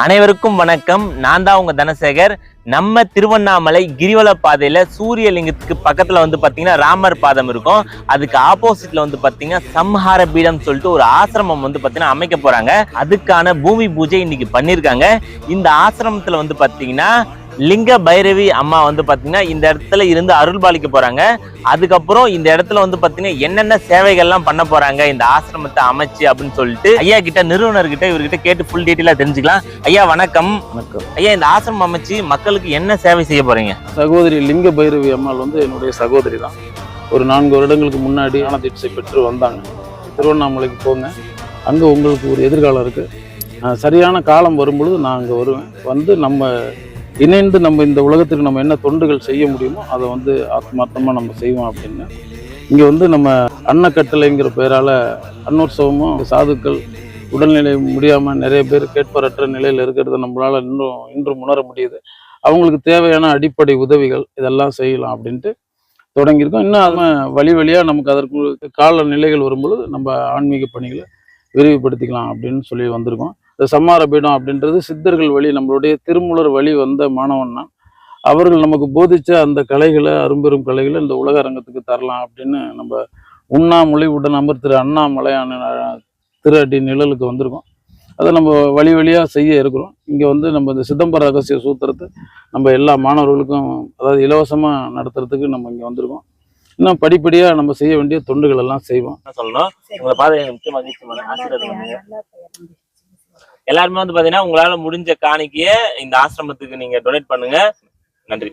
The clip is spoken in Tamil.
அனைவருக்கும் வணக்கம். நான் தான் உங்க தனசேகர். நம்ம திருவண்ணாமலை கிரிவல பாதையில சூரியலிங்கத்துக்கு பக்கத்துல பாத்தீங்கன்னா ராமர் பாதம் இருக்கும். அதுக்கு ஆப்போசிட்ல பாத்தீங்கன்னா சம்ஹார பீடம் சொல்லிட்டு ஒரு ஆசிரமம் பாத்தீங்கன்னா அமைக்க போறாங்க. அதுக்கான பூமி பூஜை இன்னைக்கு பண்ணிருக்காங்க. இந்த ஆசிரமத்துல பாத்தீங்கன்னா லிங்க பைரவி அம்மா பாத்தீங்கன்னா இந்த இடத்துல இருந்து அருள் பாலிக்க போறாங்க. அதுக்கப்புறம் இந்த இடத்துல பாத்தீங்கன்னா என்னென்ன சேவைகள்லாம் பண்ண போறாங்க இந்த ஆசிரமத்தை அமைச்சு அப்படின்னு சொல்லிட்டு ஐயா கிட்ட நிறுவனர்கிட்ட இவர்கிட்ட கேட்டு ஃபுல் டீட்டெயிலா தெரிஞ்சுக்கலாம். ஐயா வணக்கம். வணக்கம் ஐயா, இந்த ஆசிரமம் அமைச்சு மக்களுக்கு என்ன சேவை செய்ய போறீங்க? சகோதரி லிங்க பைரவி அம்மாள் என்னுடைய சகோதரி தான். ஒரு 4 வருடங்களுக்கு முன்னாடி ஞான தீட்சை பெற்று வந்தாங்க. திருவண்ணாமலைக்கு போங்க, அங்கே உங்களுக்கு ஒரு எதிர்காலம் இருக்கு. சரியான காலம் வரும்பொழுது நான் அங்கே வருவேன். நம்ம இணைந்து நம்ம இந்த உலகத்துக்கு நம்ம என்ன தொண்டுகள் செய்ய முடியுமோ அதை ஆத்மார்த்தமாக நம்ம செய்வோம் அப்படின்னு இங்கே நம்ம அன்னக்கட்டளைங்கிற பெயரால் அன்னோற்சவமும் சாதுக்கள் உடல்நிலை முடியாமல் நிறைய பேர் கேட்பரற்ற நிலையில் இருக்கிறத நம்மளால் இன்றும் உணர முடியுது. அவங்களுக்கு தேவையான அடிப்படை உதவிகள் இதெல்லாம் செய்யலாம் அப்படின்ட்டு தொடங்கியிருக்கோம். இன்னும் அது வழியாக நமக்கு அதற்கு கால நிலைகள் வரும்பொழுது நம்ம ஆன்மீக பணிகளை விரிவுபடுத்திக்கலாம் அப்படின்னு சொல்லி வந்திருக்கோம். இந்த சம்ஹார பீடம் அப்படின்றது சித்தர்கள் வழி, நம்மளுடைய திருமூலர் வழி வந்த மாணவன் தான். அவர்கள் நமக்கு போதிச்ச அந்த கலைகளை, அரும்பெரும் கலைகளை இந்த உலக அரங்கத்துக்கு தரலாம் அப்படின்னு நம்ம உண்ணாமொழி உடன் அமர் திரு அண்ணாமலையான திரு அடி நிழலுக்கு வந்திருக்கோம். அதை நம்ம வழியாக செய்ய இருக்கிறோம். இங்கே நம்ம இந்த சிதம்பர ரகசிய சூத்திரத்தை நம்ம எல்லா மாணவர்களுக்கும் அதாவது இலவசமாக நடத்துறதுக்கு நம்ம இங்கே வந்திருக்கோம். இன்னும் படிப்படியாக நம்ம செய்ய வேண்டிய தொண்டுகள் எல்லாம் செய்வோம். சொல்லணும் எல்லாருமே பாத்தீங்கன்னா உங்களால முடிஞ்ச காணிக்கைய இந்த ஆசிரமத்துக்கு நீங்க டொனேட் பண்ணுங்க. நன்றி.